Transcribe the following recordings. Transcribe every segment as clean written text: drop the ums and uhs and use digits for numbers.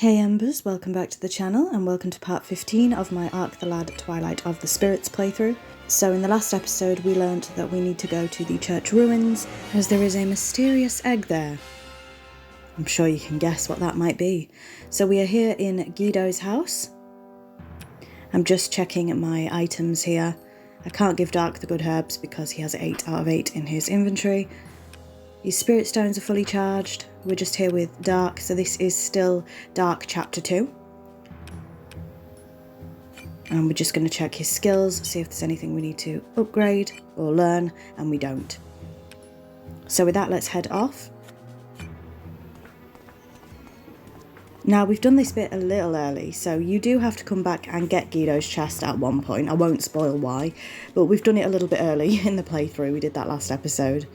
Hey Embers, welcome back to the channel and welcome to part 15 of my Ark the Lad Twilight of the Spirits playthrough. So in the last episode we learnt that we need to go to the church ruins as there is a mysterious egg there. I'm sure you can guess what that might be. So we are here in Guido's house. I'm just checking my items here. I can't give Dark the good herbs because he has 8 out of 8 in his inventory. His spirit stones are fully charged. We're just here with Dark, so this is still Dark Chapter 2. And we're just going to check his skills, see if there's anything we need to upgrade or learn, and we don't. So with that, let's head off. Now, we've done this bit a little early, so you do have to come back and get Guido's chest at one point. I won't spoil why, but we've done it a little bit early in the playthrough. We did that last episode.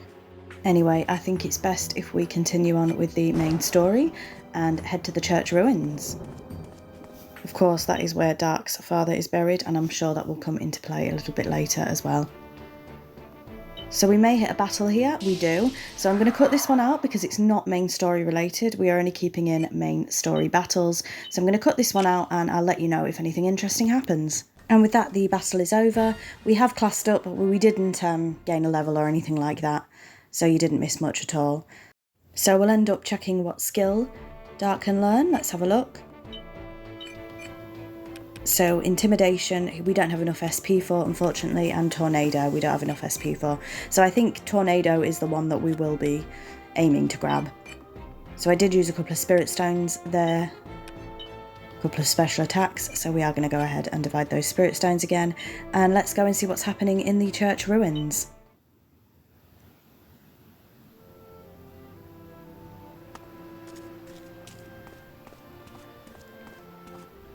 Anyway, I think it's best if we continue on with the main story and head to the church ruins. Of course, that is where Dark's father is buried, and I'm sure that will come into play a little bit later as well. So we may hit a battle here, we do. So I'm going to cut this one out because it's not main story related. We are only keeping in main story battles. So I'm going to cut this one out and I'll let you know if anything interesting happens. And with that, the battle is over. We have classed up, but we didn't gain a level or anything like that. So you didn't miss much at all. So we'll end up checking what skill Dark can learn. Let's have a look. So Intimidation, we don't have enough SP for, unfortunately, and Tornado, we don't have enough SP for. So I think Tornado is the one that we will be aiming to grab. So I did use a couple of Spirit Stones there, a couple of special attacks, so we are going to go ahead and divide those Spirit Stones again. And let's go and see what's happening in the church ruins.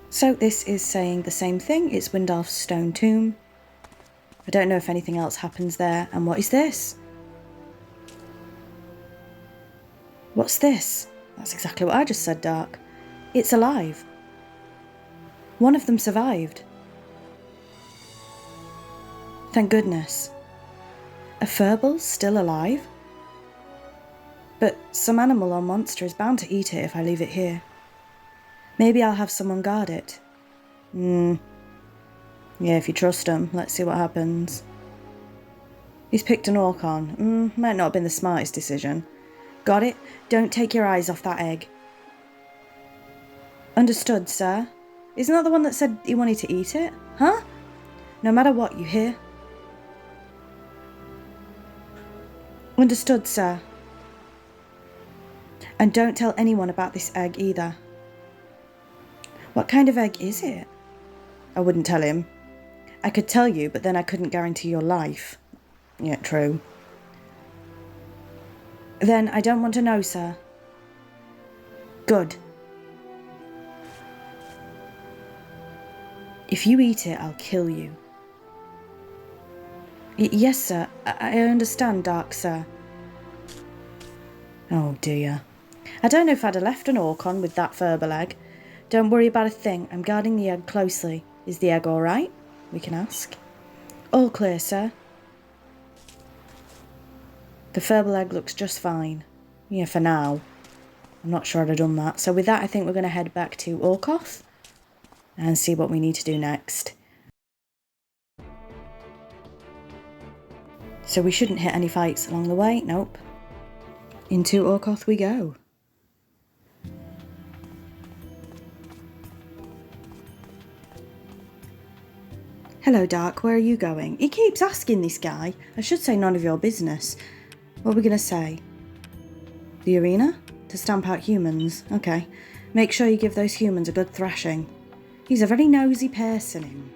So this is saying the same thing, it's Windalf's stone tomb. I don't know if anything else happens there, and what is this? What's this? That's exactly what I just said, Dark. It's alive. One of them survived. Thank goodness. A Furble's still alive? But some animal or monster is bound to eat it if I leave it here. Maybe I'll have someone guard it. Yeah, if you trust him. Let's see what happens. He's picked an Orcon. Might not have been the smartest decision. Got it? Don't take your eyes off that egg. Understood, sir. Isn't that the one that said he wanted to eat it? Huh? No matter what, you hear? Understood, sir. And don't tell anyone about this egg either. What kind of egg is it? I wouldn't tell him. I could tell you, but then I couldn't guarantee your life. Yeah, true. Then I don't want to know, sir. Good. If you eat it, I'll kill you. Yes, sir. I understand, Dark, sir. Oh, dear. I don't know if I'd have left an Orcon with that Furble egg. Don't worry about a thing. I'm guarding the egg closely. Is the egg all right? We can ask. All clear, sir. The Furble egg looks just fine. Yeah, for now. I'm not sure I'd have done that. So with that, I think we're going to head back to Orkoth and see what we need to do next. So we shouldn't hit any fights along the way. Nope. Into Orkoth we go. Hello, Dark, where are you going? He keeps asking, this guy. I should say none of your business. What are we going to say? The arena? To stamp out humans. Okay. Make sure you give those humans a good thrashing. He's a very nosy person, him.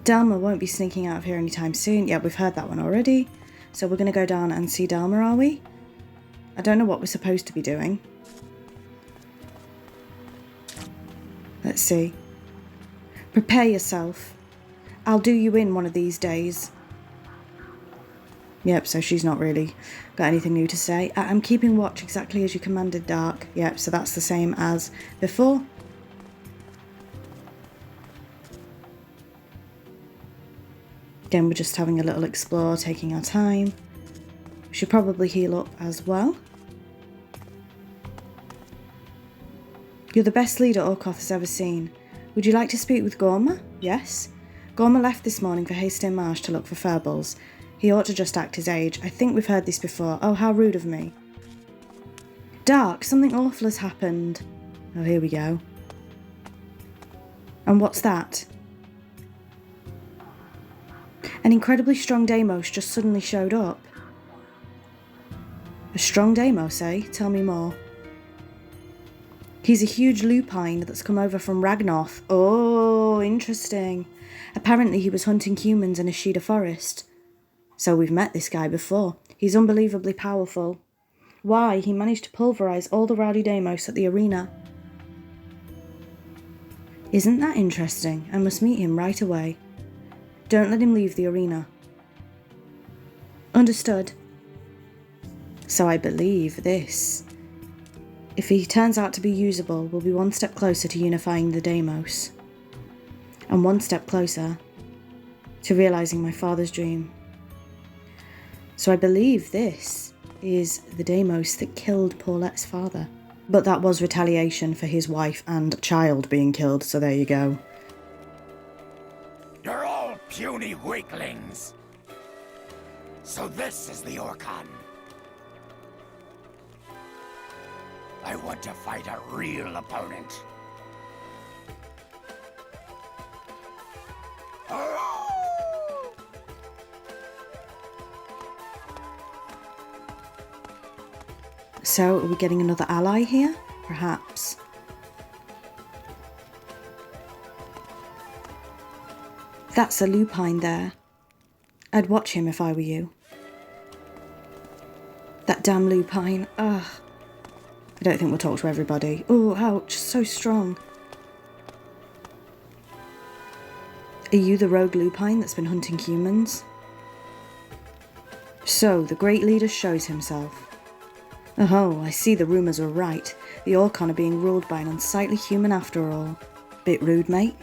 Dalma won't be sneaking out of here anytime soon. Yeah, we've heard that one already. So we're going to go down and see Dalma, are we? I don't know what we're supposed to be doing. Let's see. Prepare yourself. I'll do you in one of these days. Yep, so she's not really got anything new to say. I'm keeping watch exactly as you commanded, Dark. Yep, so that's the same as before. Again, we're just having a little explore, taking our time. We should probably heal up as well. You're the best leader Orkoth has ever seen. Would you like to speak with Gorma? Yes? Gorma left this morning for Hastin Marsh to look for furballs. He ought to just act his age. I think we've heard this before. Oh, how rude of me. Dark, something awful has happened. Oh, here we go. And what's that? An incredibly strong Deimos just suddenly showed up. A strong Deimos, eh? Tell me more. He's a huge lupine that's come over from Ragnoth. Oh, interesting. Apparently he was hunting humans in a Shida forest. So we've met this guy before. He's unbelievably powerful. Why? He managed to pulverise all the rowdy Deimos at the arena. Isn't that interesting? I must meet him right away. Don't let him leave the arena. Understood. So I believe this. If he turns out to be usable, we'll be one step closer to unifying the Deimos. And one step closer to realising my father's dream. So I believe this is the Deimos that killed Paulette's father. But that was retaliation for his wife and child being killed, so there you go. You're all puny weaklings. So this is the Orkan. I want to fight a real opponent. So, are we getting another ally here? Perhaps. That's a lupine there. I'd watch him if I were you. That damn lupine. Ugh. I don't think we'll talk to everybody. Oh, ouch, so strong. Are you the rogue lupine that's been hunting humans? So, the great leader shows himself. Oh, I see the rumours were right. The Orkan are being ruled by an unsightly human after all. Bit rude, mate.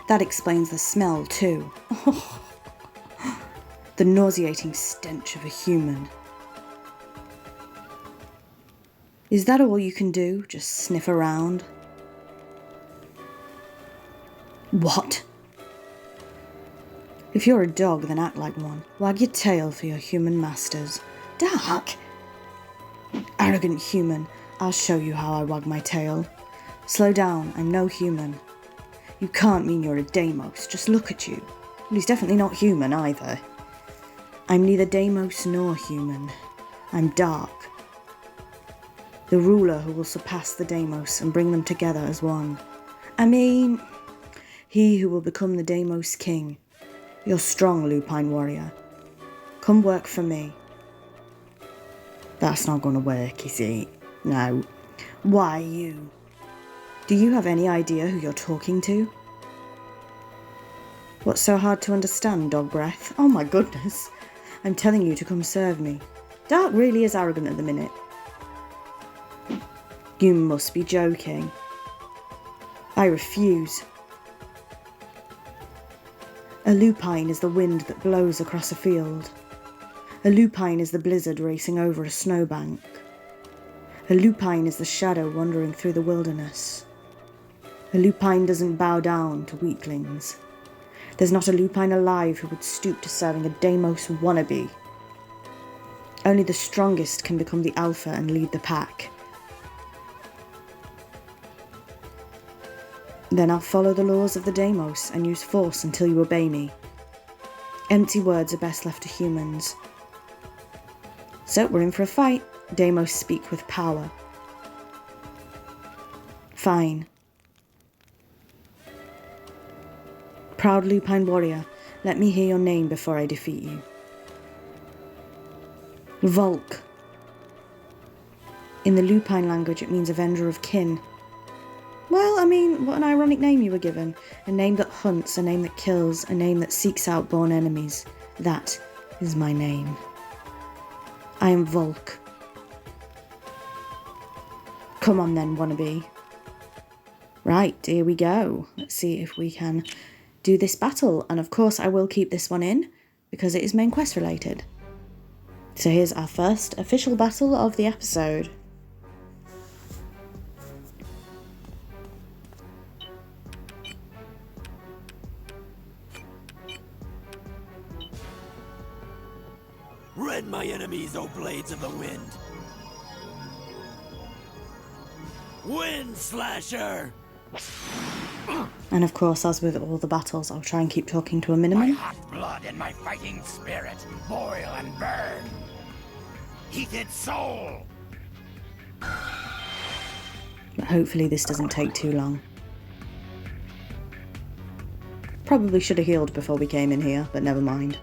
That explains the smell, too. The nauseating stench of a human. Is that all you can do? Just sniff around? What? If you're a dog, then act like one. Wag your tail for your human masters. Dark! Arrogant human, I'll show you how I wag my tail. Slow down, I'm no human. You can't mean you're a Deimos, just look at you. Well, he's definitely not human either. I'm neither Deimos nor human. I'm dark. The ruler who will surpass the Deimos and bring them together as one. I mean, he who will become the Deimos king. You're strong, lupine warrior. Come work for me. That's not going to work, is it? No. Why you? Do you have any idea who you're talking to? What's so hard to understand, dog breath? Oh my goodness. I'm telling you to come serve me. Dark really is arrogant at the minute. You must be joking. I refuse. A lupine is the wind that blows across a field. A lupine is the blizzard racing over a snowbank. A lupine is the shadow wandering through the wilderness. A lupine doesn't bow down to weaklings. There's not a lupine alive who would stoop to serving a Deimos wannabe. Only the strongest can become the alpha and lead the pack. Then I'll follow the laws of the Deimos and use force until you obey me. Empty words are best left to humans. So, we're in for a fight. Deimos speak with power. Fine. Proud lupine warrior, let me hear your name before I defeat you. Volk. In the lupine language, it means avenger of kin. Well, I mean, what an ironic name you were given. A name that hunts, a name that kills, a name that seeks out born enemies. That is my name. I am Volk. Come on then, wannabe. Right, here we go. Let's see if we can do this battle. And of course I will keep this one in, because it is main quest related. So here's our first official battle of the episode. Rend my enemies, O blades of the wind! Wind Slasher! And of course, as with all the battles, I'll try and keep talking to a My minimum. hot blood and my fighting spirit boil and burn. Heated soul. But hopefully this doesn't take too long. Probably should have healed before we came in here, but never mind.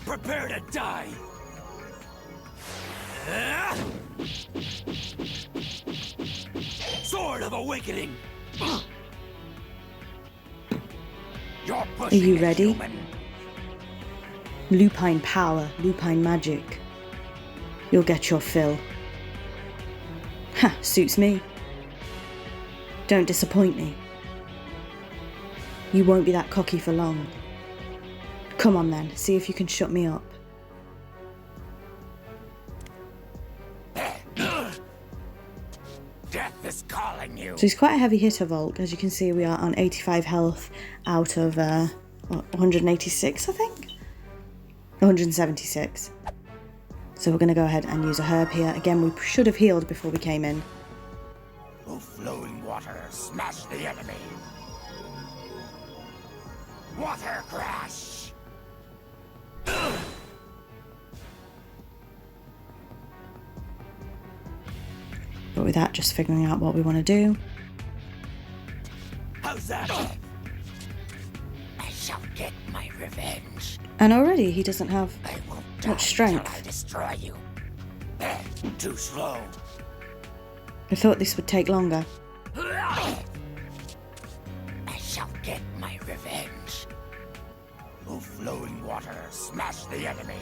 Prepare to die! Sword of Awakening! You're Are pushing you it, ready? human. Lupine power, lupine magic. You'll get your fill. Ha, suits me. Don't disappoint me. You won't be that cocky for long. Come on then, see if you can shut me up. Death is calling you. So he's quite a heavy hitter, Volk. As you can see, we are on 85 health out of 186, I think? 176. So we're going to go ahead and use a herb here. Again, we should have healed before we came in. Oh, flowing water, smash the enemy. Water crash. But with that, just figuring out what we want to do. How's that? I shall get my revenge. And already he doesn't have I won't die much strength. until I destroy you. Too slow. I thought this would take longer. I shall get my revenge. Oh, flowing water, smash the enemy.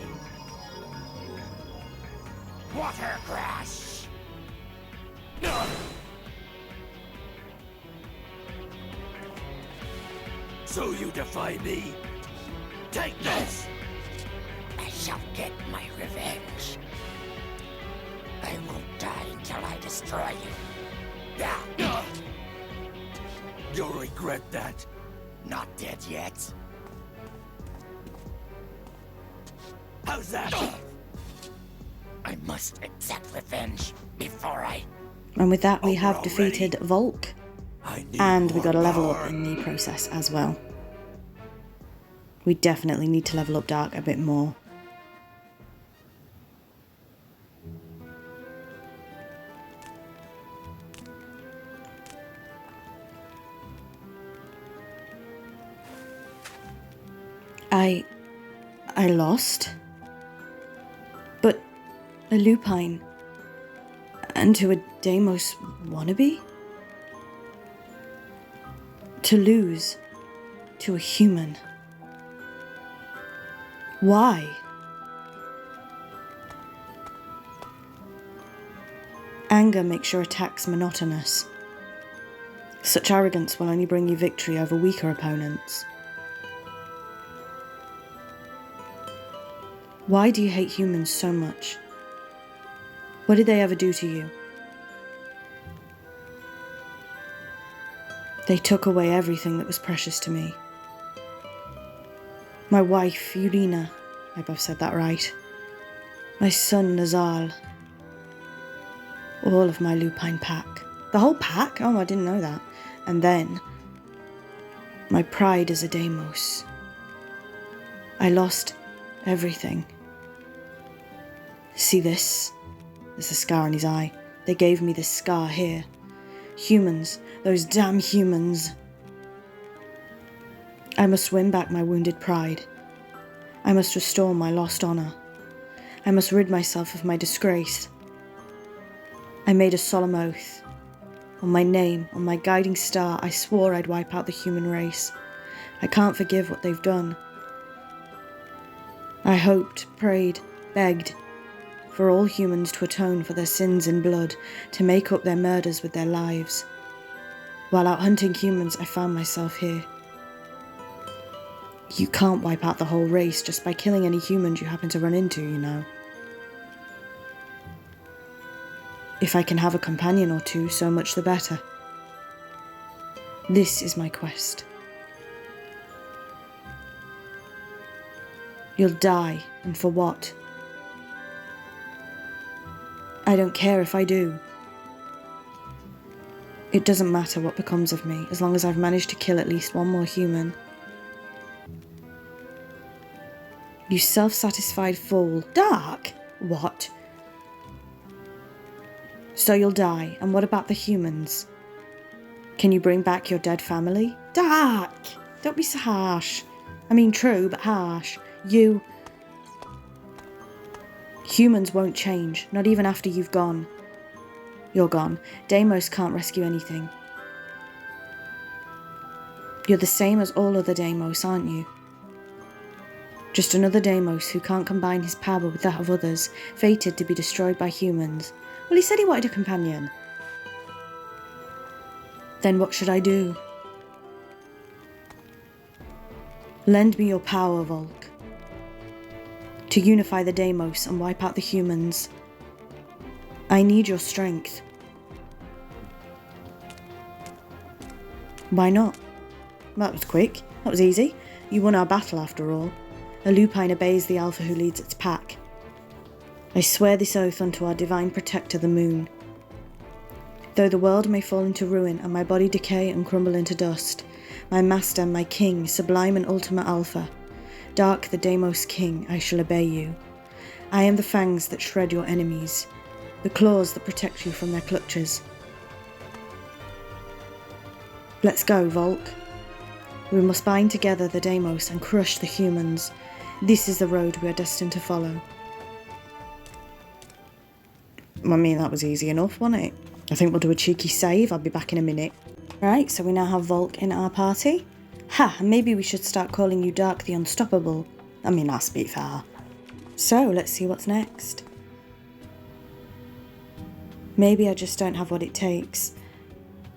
Water crash. So you defy me? Take this! I shall get my revenge. I won't die until I destroy you. You'll regret that. Not dead yet. How's that? I must exact revenge before I... And with that, we Oh, have we're all defeated ready. Volk. I need And we more got a level power. up in the process as well. We definitely need to level up Dark a bit more. I lost. But a lupine. And to a Deimos wannabe? To lose to a human. Why? Anger makes your attacks monotonous. Such arrogance will only bring you victory over weaker opponents. Why do you hate humans so much? What did they ever do to you? They took away everything that was precious to me. My wife, Yurina, I hope I've said that right. My son, Nazal. All of my lupine pack. The whole pack? Oh, I didn't know that. And then, my pride as a Deimos. I lost everything. See this? There's a scar on his eye. They gave me this scar here. Humans, those damn humans. I must win back my wounded pride. I must restore my lost honor. I must rid myself of my disgrace. I made a solemn oath. On my name, on my guiding star, I swore I'd wipe out the human race. I can't forgive what they've done. I hoped, prayed, begged for all humans to atone for their sins in blood, to make up their murders with their lives. While out hunting humans, I found myself here. You can't wipe out the whole race just by killing any humans you happen to run into, you know. If I can have a companion or two, so much the better. This is my quest. You'll die, and for what? I don't care if I do. It doesn't matter what becomes of me, as long as I've managed to kill at least one more human. You self-satisfied fool. Dark? What? So you'll die, and what about the humans? Can you bring back your dead family? Dark! Don't be so harsh. I mean, true, but harsh. Humans won't change, not even after you've gone. You're gone. Deimos can't rescue anything. You're the same as all other Deimos, aren't you? Just another Deimos who can't combine his power with that of others, fated to be destroyed by humans. Well, he said he wanted a companion. Then what should I do? Lend me your power, Volk. To unify the Deimos and wipe out the humans. I need your strength. Why not? That was quick. That was easy. You won our battle after all. A lupine obeys the alpha who leads its pack. I swear this oath unto our divine protector, the moon. Though the world may fall into ruin and my body decay and crumble into dust, my master, my king, sublime and ultimate alpha, Dark the Deimos king, I shall obey you. I am the fangs that shred your enemies, the claws that protect you from their clutches. Let's go, Volk. We must bind together the Deimos and crush the humans. This is the road we are destined to follow. I mean, that was easy enough, wasn't it? I think we'll do a cheeky save. I'll be back in a minute. Right, so we now have Volk in our party. Ha, maybe we should start calling you Dark the Unstoppable. I mean, that's a bit far. So, let's see what's next. Maybe I just don't have what it takes.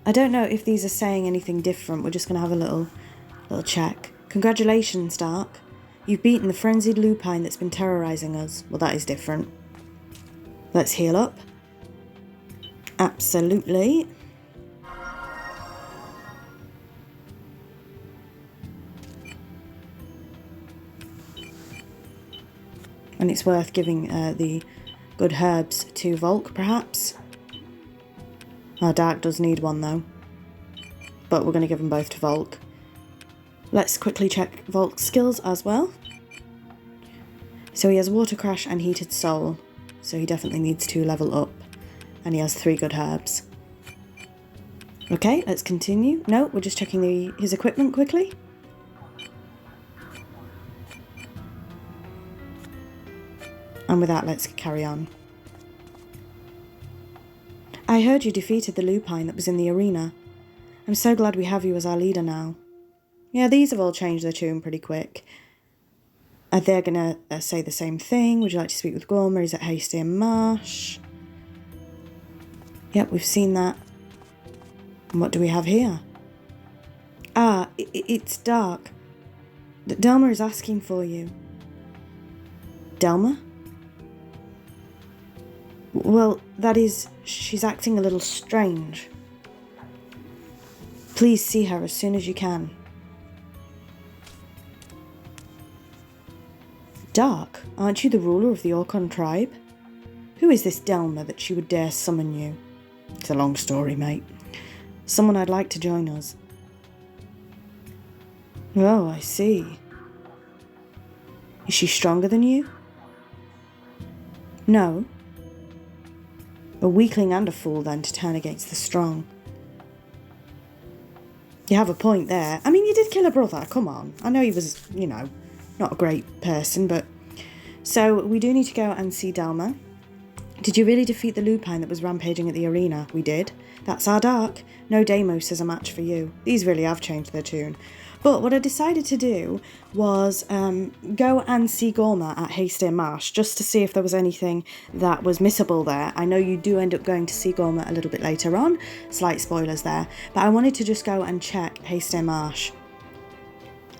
I don't know if these are saying anything different. We're just going to have a little check. Congratulations, Dark. You've beaten the frenzied lupine that's been terrorising us. Well, that is different. Let's heal up. Absolutely. And it's worth giving the good herbs to Volk, perhaps. Our Dark does need one, though. But we're going to give them both to Volk. Let's quickly check Volk's skills as well. So he has Water Crash and Heated Soul. So he definitely needs to level up. And he has 3 good herbs. Okay, let's continue. No, we're just checking his equipment quickly. And with that, let's carry on. I heard you defeated the lupine that was in the arena. I'm so glad we have you as our leader now. Yeah, these have all changed their tune pretty quick. Are they going to say the same thing? Would you like to speak with Gorma? Is it Hasty and Marsh? Yep, we've seen that. And what do we have here? Ah, it's Dark. Delma is asking for you. Delma? Well, that is, she's acting a little strange. Please see her as soon as you can. Dark, aren't you the ruler of the Orcon tribe? Who is this Delma that she would dare summon you? It's a long story, mate. Someone I'd like to join us. Oh, I see. Is she stronger than you? No. A weakling and a fool, then, to turn against the strong. You have a point there. I mean, you did kill a brother, come on. I know he was, not a great person, but... So, we do need to go and see Delma. Did you really defeat the lupine that was rampaging at the arena? We did. That's our Dark. No Deimos is a match for you. These really have changed their tune. But what I decided to do was go and see Gorma at Hasty Marsh, just to see if there was anything that was missable there. I know you do end up going to see Gorma a little bit later on. Slight spoilers there. But I wanted to just go and check Hasty Marsh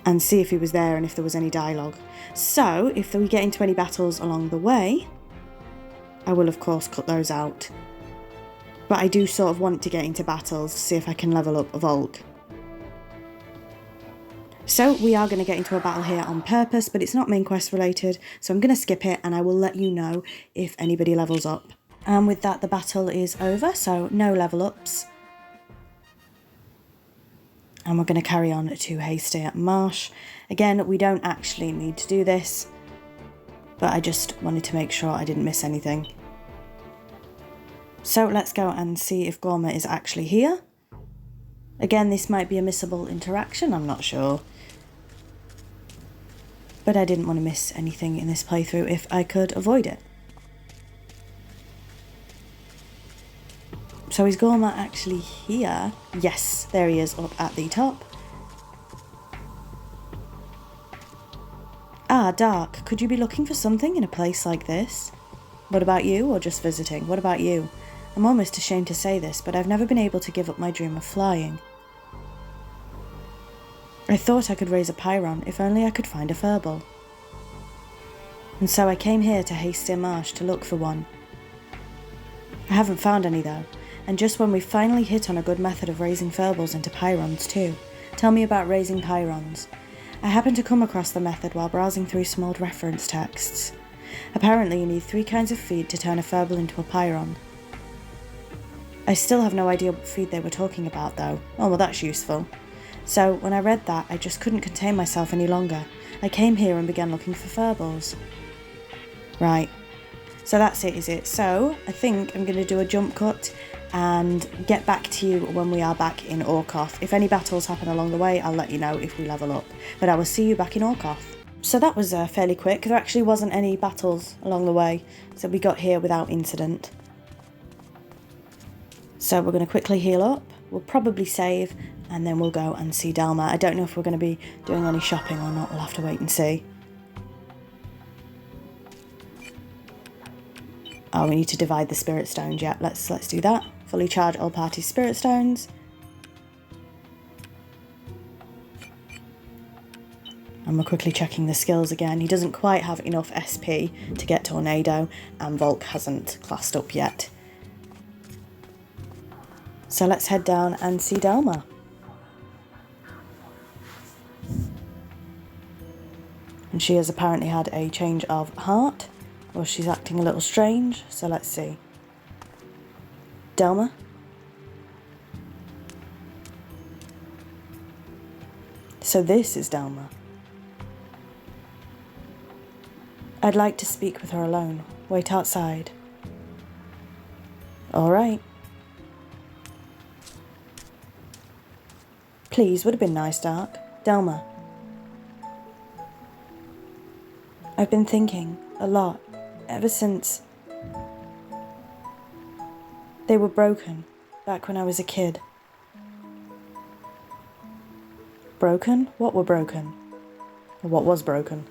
and see if he was there and if there was any dialogue. So, if we get into any battles along the way, I will of course cut those out. But I do sort of want to get into battles to see if I can level up Volk. So we are going to get into a battle here on purpose, but it's not main quest related, so I'm going to skip it and I will let you know if anybody levels up. And with that, the battle is over, so no level ups. And we're going to carry on to Hasty Marsh. Again, we don't actually need to do this, but I just wanted to make sure I didn't miss anything. So let's go and see if Gorma is actually here. Again, this might be a missable interaction, I'm not sure. But I didn't want to miss anything in this playthrough if I could avoid it. So is Gorma actually here? Yes, there he is up at the top. Ah, Dark, could you be looking for something in a place like this? What about you, or just visiting? What about you? I'm almost ashamed to say this, but I've never been able to give up my dream of flying. I thought I could raise a Pyron if only I could find a furball. And so I came here to Hasty Marsh to look for one. I haven't found any though, and just when we finally hit on a good method of raising furballs into Pyrons too. Tell me about raising Pyrons. I happened to come across the method while browsing through some old reference texts. Apparently you need 3 kinds of feed to turn a furball into a Pyron. I still have no idea what feed they were talking about though. Oh well, that's useful. So, when I read that, I just couldn't contain myself any longer. I came here and began looking for furballs. Right. So that's it, is it? So, I think I'm going to do a jump cut and get back to you when we are back in Orkoth. If any battles happen along the way, I'll let you know if we level up. But I will see you back in Orkoth. So that was fairly quick. There actually wasn't any battles along the way, so we got here without incident. So we're going to quickly heal up. We'll probably save, and then we'll go and see Delma. I don't know if we're going to be doing any shopping or not. We'll have to wait and see. Oh, we need to divide the spirit stones. Yeah, let's do that. Fully charge all parties' spirit stones. And we're quickly checking the skills again. He doesn't quite have enough SP to get Tornado, and Volk hasn't classed up yet. So let's head down and see Delma. And she has apparently had a change of heart, or she's acting a little strange, so let's see. Delma? So this is Delma. I'd like to speak with her alone. Wait outside. All right. Please, would have been nice, Dark. Delma. I've been thinking a lot ever since they were broken back when I was a kid. Broken? What were broken? Or what was broken?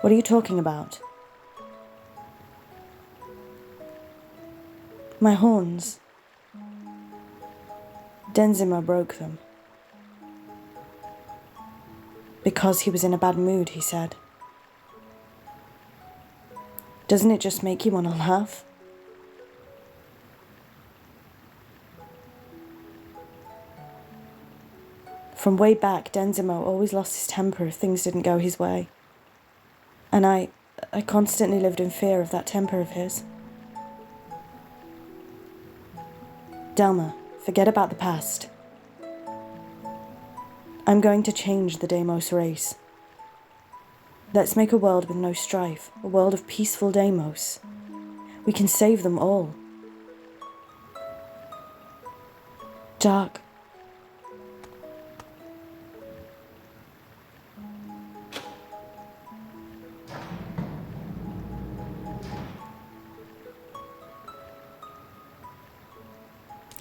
What are you talking about? My horns. Denzima broke them. Because he was in a bad mood, he said. Doesn't it just make you want to laugh? From way back, Denzimo always lost his temper if things didn't go his way. And I constantly lived in fear of that temper of his. Delma, forget about the past. I'm going to change the Deimos race. Let's make a world with no strife, a world of peaceful Deimos. We can save them all. Dark.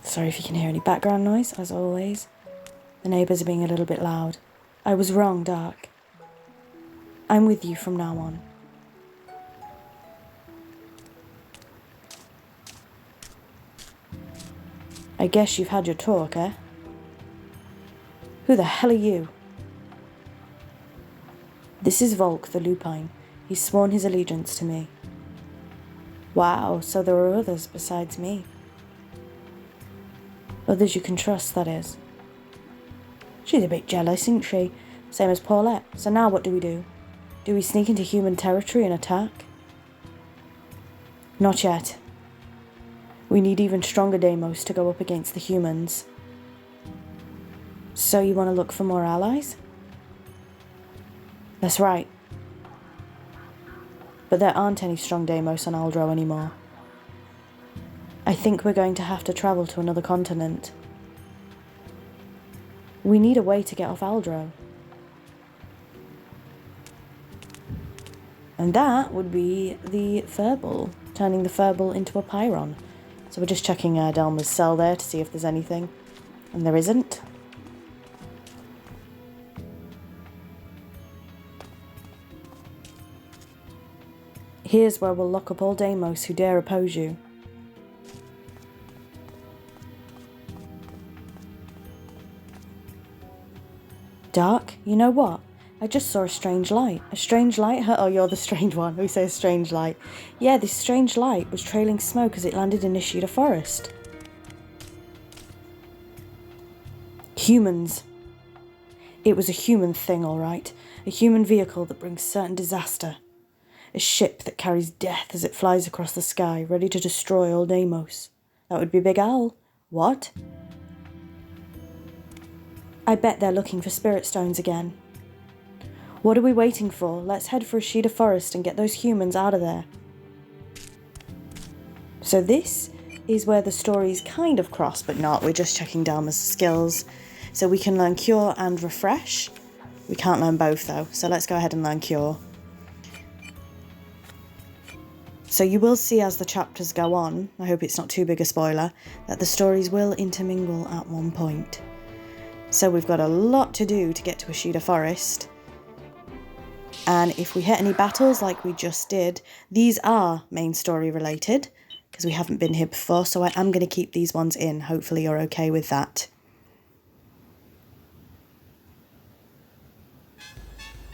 Sorry if you can hear any background noise, as always. The neighbours are being a little bit loud. I was wrong, Dark. I'm with you from now on. I guess you've had your talk, eh? Who the hell are you? This is Volk the Lupine. He's sworn his allegiance to me. Wow, so there are others besides me. Others you can trust, that is. She's a bit jealous, isn't she? Same as Paulette. So now what do? Do we sneak into human territory and attack? Not yet. We need even stronger Deimos to go up against the humans. So you want to look for more allies? That's right. But there aren't any strong Deimos on Aldro anymore. I think we're going to have to travel to another continent. We need a way to get off Aldro. And that would be the Furball, turning the Furball into a Pyron. So we're just checking Delma's cell there to see if there's anything. And there isn't. Here's where we'll lock up all Deimos who dare oppose you. Dark, you know what? I just saw a strange light. A strange light? Oh, you're the strange one who says strange light. Yeah, this strange light was trailing smoke as it landed in Nishida Forest. Humans. It was a human thing, all right. A human vehicle that brings certain disaster. A ship that carries death as it flies across the sky, ready to destroy all Deimos. That would be Big Owl. What? I bet they're looking for spirit stones again. What are we waiting for? Let's head for Ashida Forest and get those humans out of there. So this is where the stories kind of cross, but not. We're just checking Delma's skills. So we can learn Cure and Refresh. We can't learn both though, so let's go ahead and learn Cure. So you will see as the chapters go on, I hope it's not too big a spoiler, that the stories will intermingle at one point. So we've got a lot to do to get to Ashida Forest. And if we hit any battles like we just did, these are main story related, because we haven't been here before, so I am going to keep these ones in. Hopefully you're okay with that.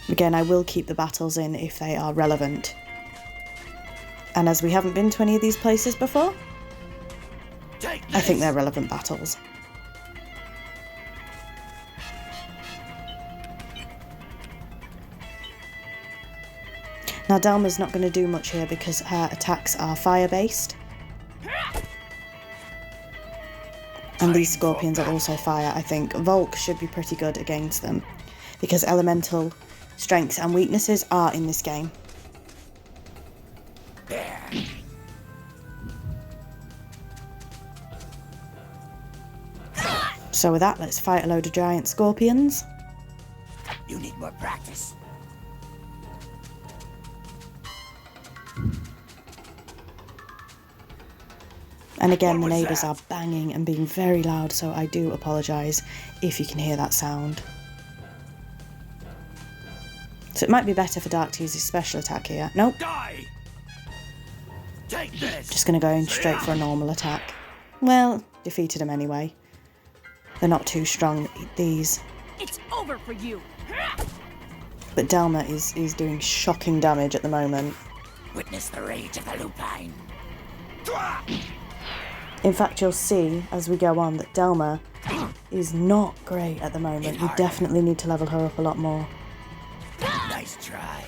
Again, I will keep the battles in if they are relevant. And as we haven't been to any of these places before, I think they're relevant battles. Now Delma's not going to do much here because her attacks are fire-based. And these scorpions are also fire, I think. Volk should be pretty good against them because elemental strengths and weaknesses are in this game. So with that, let's fight a load of giant scorpions. You need more practice. And again, the neighbours are banging and being very loud, so I do apologise if you can hear that sound. So it might be better for Dark to use his special attack here. Nope. Die! Take this! Just going to go in straight for a normal attack. Well, defeated him anyway. They're not too strong, these. It's over for you. But Delma is doing shocking damage at the moment. Witness the rage of the lupine. In fact, you'll see as we go on that Delma is not great at the moment. You definitely need to level her up a lot more. Nice try.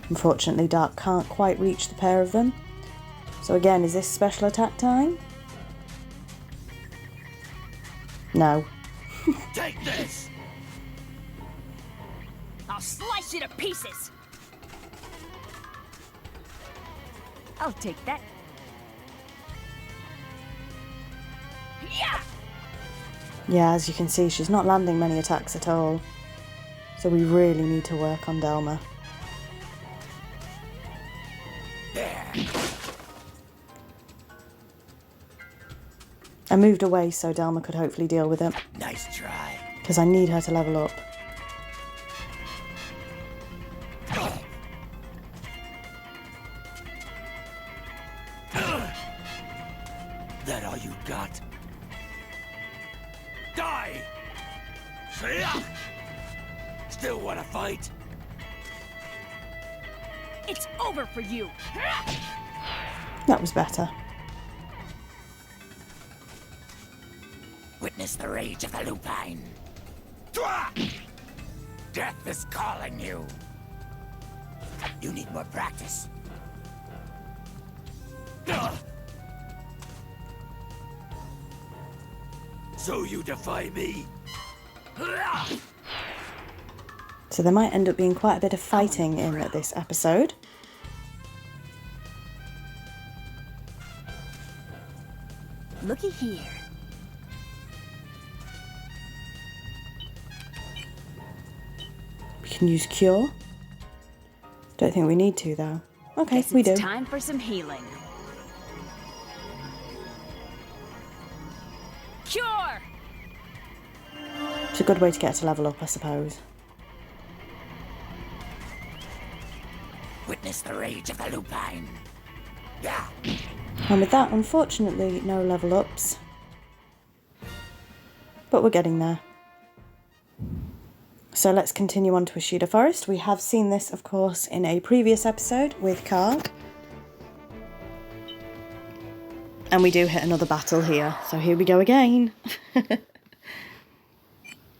Unfortunately, Dark can't quite reach the pair of them. So again, is this special attack time? No. Take this! I'll slice you to pieces. I'll take that. Yeah! Yeah, as you can see, she's not landing many attacks at all. So we really need to work on Delma. There. I moved away so Delma could hopefully deal with it, Nice try. because I need her to level up. That all you got? Die! Still wanna fight? It's over for you. That was better. Witness the rage of the lupine. Death is calling you. You need more practice. So you defy me? So there might end up being quite a bit of fighting in this episode. Looky here. We can use cure. Don't think we need to though. Okay, Guess we do. it's time for some healing. Cure! It's a good way to get to level up, I suppose. Witness the rage of the lupine. Yeah. And with that, unfortunately, no level ups. But we're getting there. So let's continue on to Ashida Forest. We have seen this, of course, in a previous episode with Karg. And we do hit another battle here. So here we go again.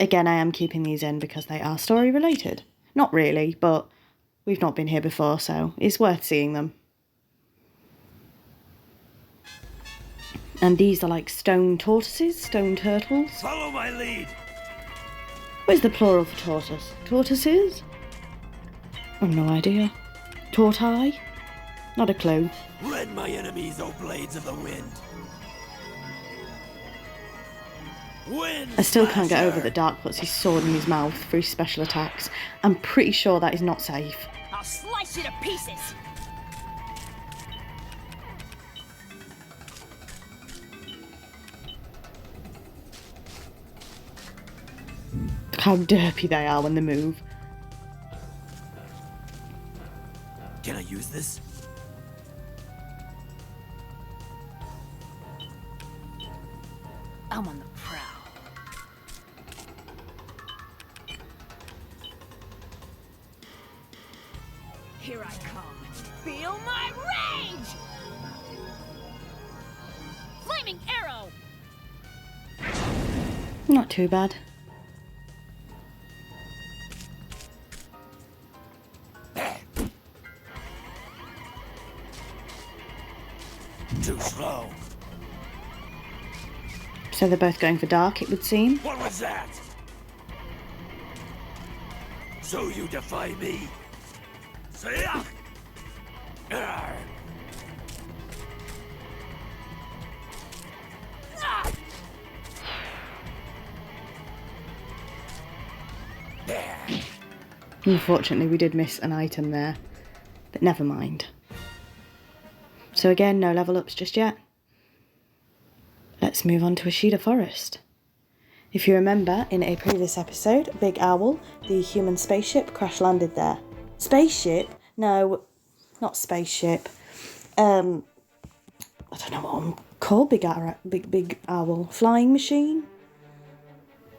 Again, I am keeping these in because they are story related. Not really, but we've not been here before, so it's worth seeing them. And these are like stone tortoises, stone turtles. Follow my lead. Where's the plural for tortoise? Tortoises? I've no idea. Tortai? Not a clue. Rend my enemies, O blades of the wind. Wind I still can't get slasher. over that Dark puts his sword in his mouth for his special attacks. I'm pretty sure that is not safe. I'll slice you to pieces. Look how derpy they are when they move. Can I use this? I'm on the prowl. Here I come. Feel my rage! Flaming arrow! Not too bad. Too slow. So they're both going for Dark, it would seem. What was that? So you defy me? Say ah! There. Unfortunately, we did miss an item there. But never mind. So again, no level ups just yet. Let's move on to Ashida Forest. If you remember, in a previous episode, Big Owl, the human spaceship, crash-landed there. Spaceship? No, not spaceship. I don't know what I'm called, Big Owl. Flying machine?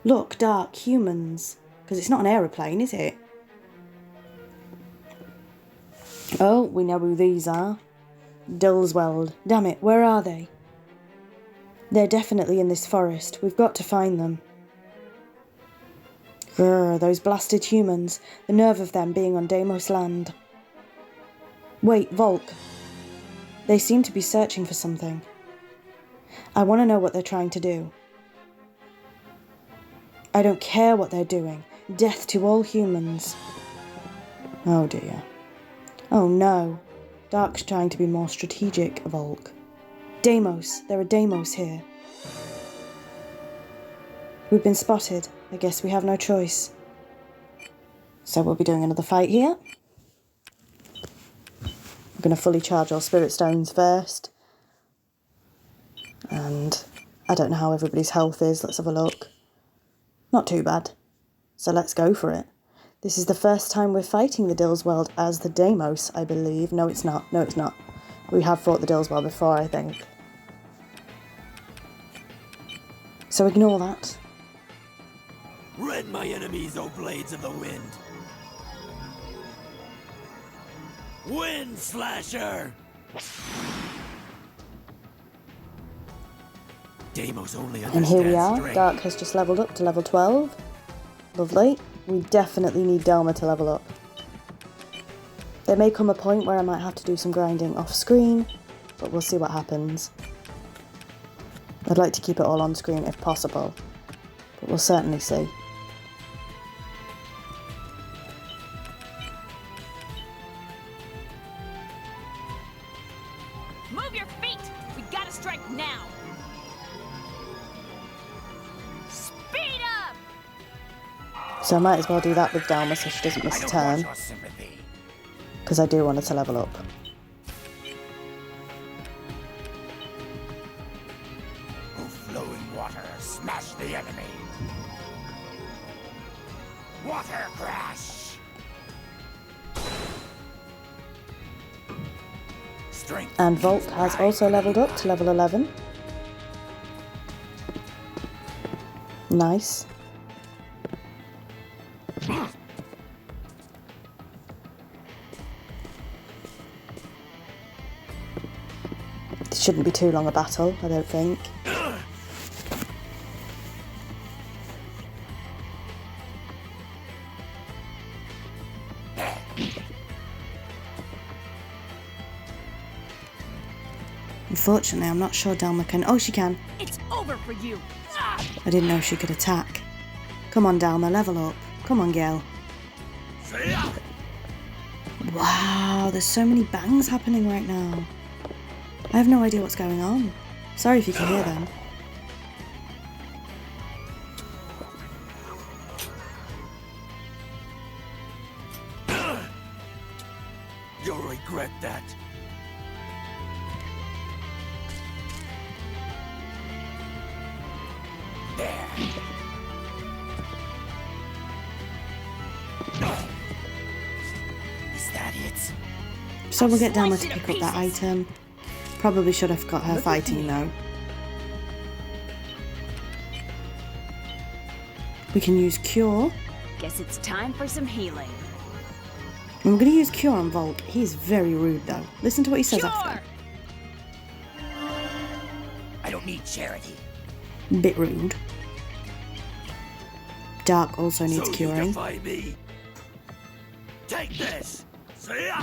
Look, Dark, humans. Because it's not an aeroplane, is it? Oh, we know who these are. Dillsweld. Damn it, where are they? They're definitely in this forest. We've got to find them. Grr, those blasted humans. The nerve of them being on Deimos land. Wait, Volk. They seem to be searching for something. I want to know what they're trying to do. I don't care what they're doing. Death to all humans. Oh dear. Oh no. Dark's trying to be more strategic, Volk. Deimos. There are Deimos here. We've been spotted. I guess we have no choice. So we'll be doing another fight here. We're going to fully charge our spirit stones first. And I don't know how everybody's health is. Let's have a look. Not too bad. So let's go for it. This is the first time we're fighting the Dillsweld as the Deimos, I believe. No, it's not. No, it's not. We have fought the Dillsweld before, I think. So ignore that. Rend my enemies, O blades of the wind. Wind Slasher! Deimos only And here we are, strength. Dark has just leveled up to level 12. Lovely. We definitely need Delma to level up. There may come a point where I might have to do some grinding off screen, but we'll see what happens. I'd like to keep it all on screen if possible, but we'll certainly see. Move your feet! We gotta strike now! Speed up! So I might as well do that with Delma so she doesn't miss a turn, Your sympathy. because I do want her to level up. Oh, flowing water, smash the enemy. Water crash. Strength. And Volk has also leveled up to level 11. Nice. This shouldn't be too long a battle, I don't think. Unfortunately, I'm not sure Delma can... Oh, she can. It's over for you! Ah! I didn't know she could attack. Come on, Delma, level up. Come on, girl. Wow, there's so many bangs happening right now. I have no idea what's going on. Sorry if you can hear them. You'll regret that. There. Is that it? So we'll get Delma Slice to it to pick up that pieces. item. Probably should have got her Look at fighting me. though. We can use Cure. Guess it's time for some healing. And we're going to use Cure on Volk. He's very rude though. Listen to what he says Cure! after. I don't need charity. Bit rude. Dark also needs So you curing. defy me? Take this! See ya!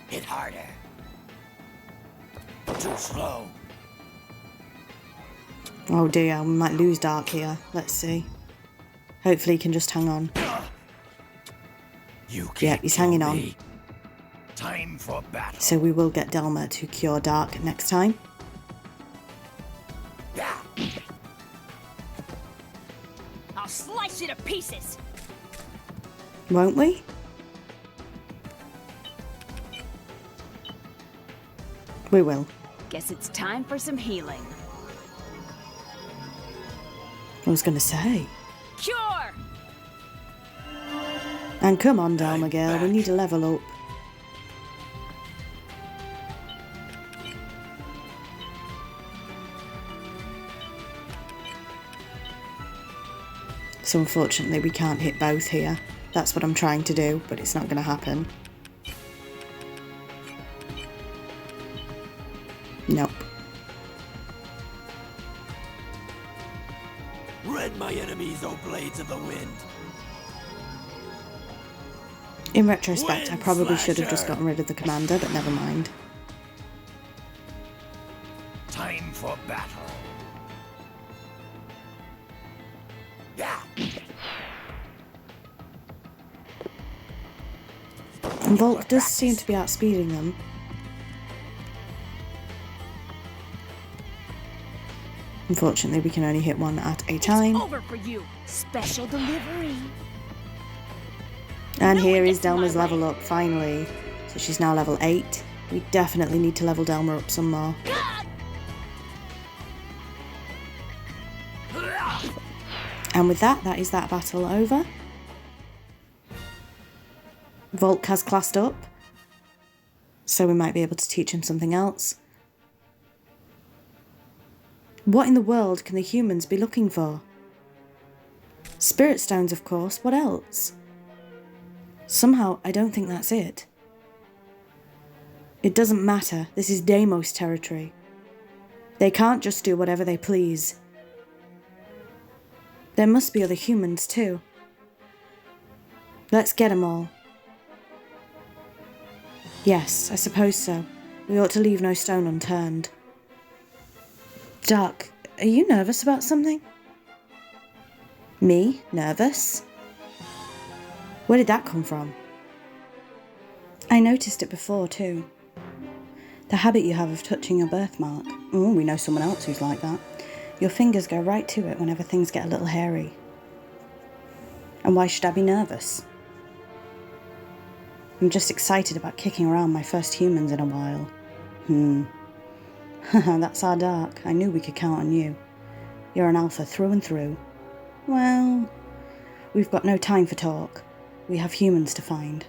Hit harder. Too slow. Oh dear, we might lose Dark here. Let's see. Hopefully he can just hang on. You can't Yeah, he's kill hanging on. me. Time for battle. So we will get Delma to cure Dark next time. Yeah. I'll slice you to pieces! Won't we? We will. Guess it's time for some healing. I was going to say. Cure! And come on, Delma girl, we need to level up. So unfortunately we can't hit both here. That's what I'm trying to do, but it's not going to happen. Nope. Rend my enemies, O blades of the wind! In retrospect, I Wind probably should have just Slasher! gotten rid of the commander, but never mind. Time for battle. Yeah. And Volk does seem to be outspeeding them. Unfortunately, we can only hit one at a time. It's over for you! Special delivery! And No here one is gets in my Delma's way. level up, finally. So she's now level 8. We definitely need to level Delma up some more. And with that, that is that battle over. Volk has classed up, so we might be able to teach him something else. What in the world can the humans be looking for? Spirit stones, of course. What else? Somehow, I don't think that's it. It doesn't matter. This is Deimos territory. They can't just do whatever they please. There must be other humans, too. Let's get 'em all. Yes, I suppose so. We ought to leave no stone unturned. Dark, are you nervous about something? Me? Nervous? Where did that come from? I noticed it before, too. The habit you have of touching your birthmark. Oh, we know someone else who's like that. Your fingers go right to it whenever things get a little hairy. And why should I be nervous? I'm just excited about kicking around my first humans in a while. That's our Dark. I knew we could count on you. You're an alpha through and through. Well, we've got no time for talk. We have humans to find.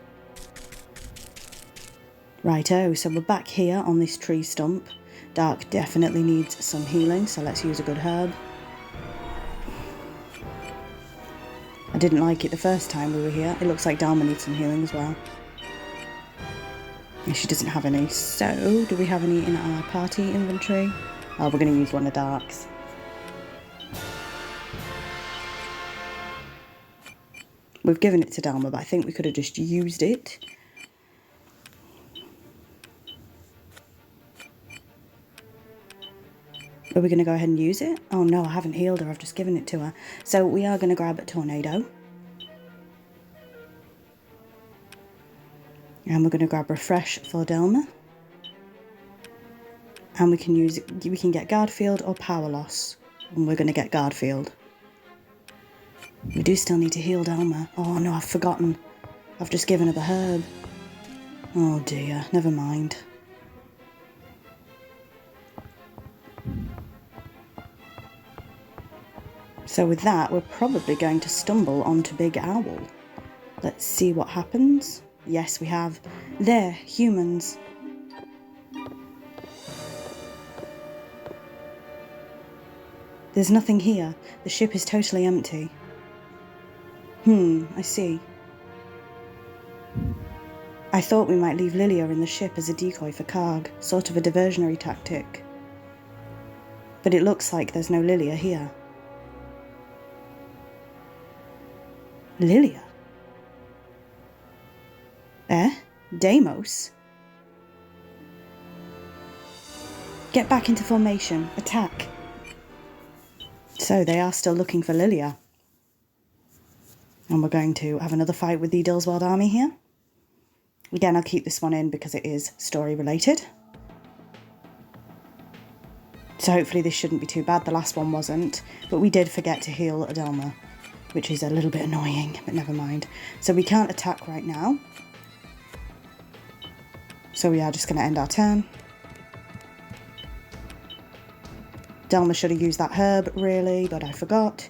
Righto, so we're back here on this tree stump. Dark definitely needs some healing, so let's use a good herb. I didn't like it the first time we were here. It looks like Dharma needs some healing as well. And she doesn't have any, so do we have any in our party inventory? Oh, we're going to use one of Dark's. We've given it to Dharma, but I think we could have just used it. Are we going to go ahead and use it? Oh no, I haven't healed her, I've just given it to her. So we are going to grab a tornado. And we're going to grab refresh for Delma. And we can get guard field or power loss. And we're going to get guard field. We do still need to heal Delma. Oh no, I've forgotten. I've just given her the herb. Oh dear, never mind. So with that, we're probably going to stumble onto Big Owl. Let's see what happens. Yes, we have. There, humans. There's nothing here. The ship is totally empty. I see. I thought we might leave Lilia in the ship as a decoy for Karg, sort of a diversionary tactic. But it looks like there's no Lilia here. Lilia? Deimos? Get back into formation. Attack. So they are still looking for Lilia. And we're going to have another fight with the Dillswald army here. Again, I'll keep this one in because it is story related. So hopefully this shouldn't be too bad. The last one wasn't. But we did forget to heal Adelma, which is a little bit annoying, but never mind. So we can't attack right now. So we are just going to end our turn. Delma should have used that herb, really, but I forgot.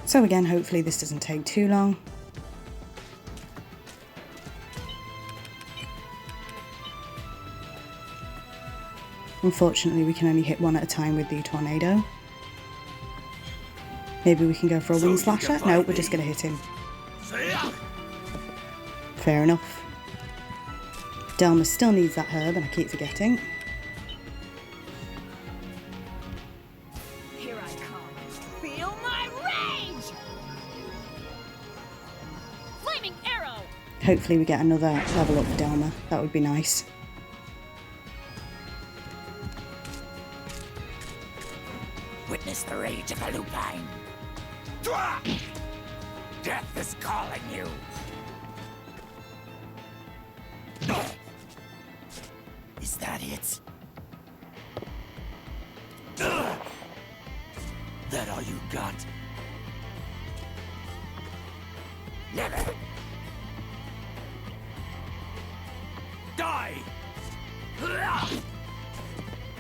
So again, hopefully this doesn't take too long. Unfortunately, we can only hit one at a time with the tornado. Maybe we can go for a wind slasher? No, we're just going to hit him. Fair enough. Delma still needs that herb, and I keep forgetting. Here I come. Feel my rage! Flaming arrow! Hopefully we get another level up with Delma. That would be nice. Witness the rage of a lupine. Death is calling you. Is that it? That all you got? Never. Die!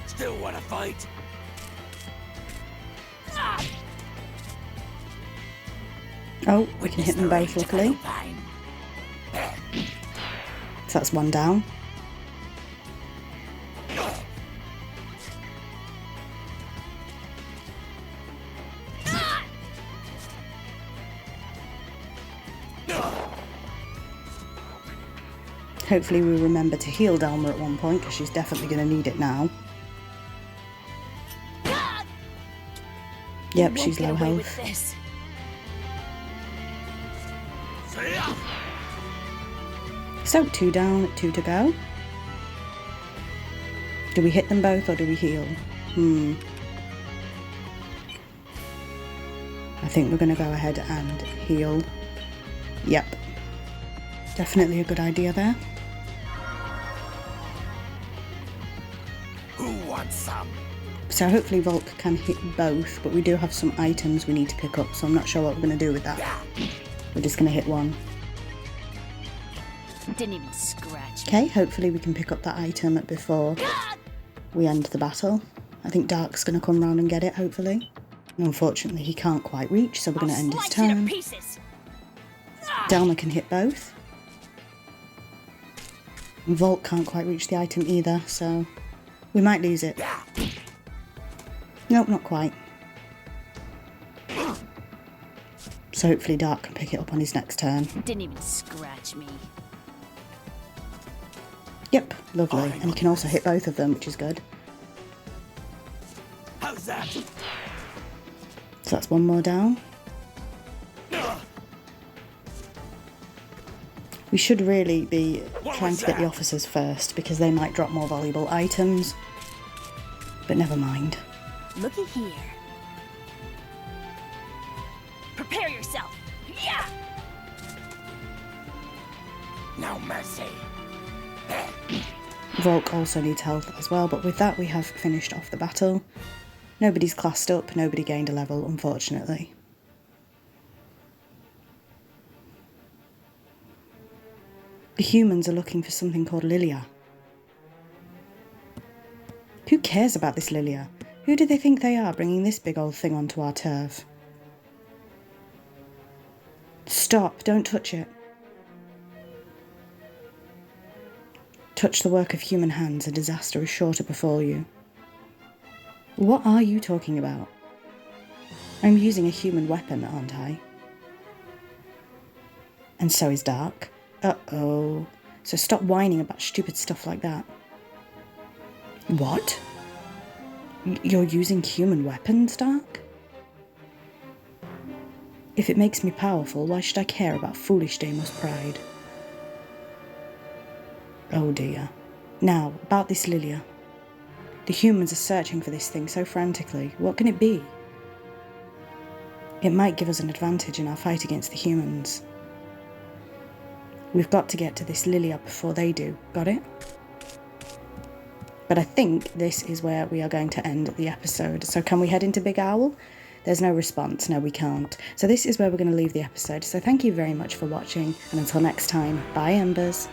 Still wanna fight? Oh, we can hit them both, luckily. So that's one down. Hopefully we remember to heal Delma at one point, because she's definitely going to need it now. Yep, she's low health. So, 2 down, 2 to go. Do we hit them both or do we heal? I think we're going to go ahead and heal. Yep. Definitely a good idea there. Who wants some? So hopefully Volk can hit both, but we do have some items we need to pick up, so I'm not sure what we're going to do with that. We're just going to hit one. Didn't even scratch. Okay, hopefully we can pick up that item before we end the battle. I think Dark's going to come round and get it, hopefully. Unfortunately, he can't quite reach, so we're going to end his turn. Delma can hit both. And Volk can't quite reach the item either, so we might lose it. Nope, not quite. So hopefully Dark can pick it up on his next turn. Didn't even scratch me. Yep, lovely. And he can also hit both of them, which is good. How's that? So that's one more down. We should really be trying to get the officers first, because they might drop more valuable items. But never mind. Looky here. Prepare yourself. Yeah. No mercy. Volk also needs health as well, but with that we have finished off the battle. Nobody's classed up, nobody gained a level, unfortunately. The humans are looking for something called Lilia. Who cares about this Lilia? Who do they think they are, bringing this big old thing onto our turf? Stop, don't touch it. Touch the work of human hands, a disaster is sure to befall you. What are you talking about? I'm using a human weapon, aren't I? And so is Dark. Uh-oh. So stop whining about stupid stuff like that. What? You're using human weapons, Dark? If it makes me powerful, why should I care about foolish Deimos pride? Oh dear. Now, about this Lilia. The humans are searching for this thing so frantically. What can it be? It might give us an advantage in our fight against the humans. We've got to get to this Lilia before they do. Got it? But I think this is where we are going to end the episode. So can we head into Big Owl? There's no response. No, we can't. So this is where we're going to leave the episode. So thank you very much for watching. And until next time, bye, Embers.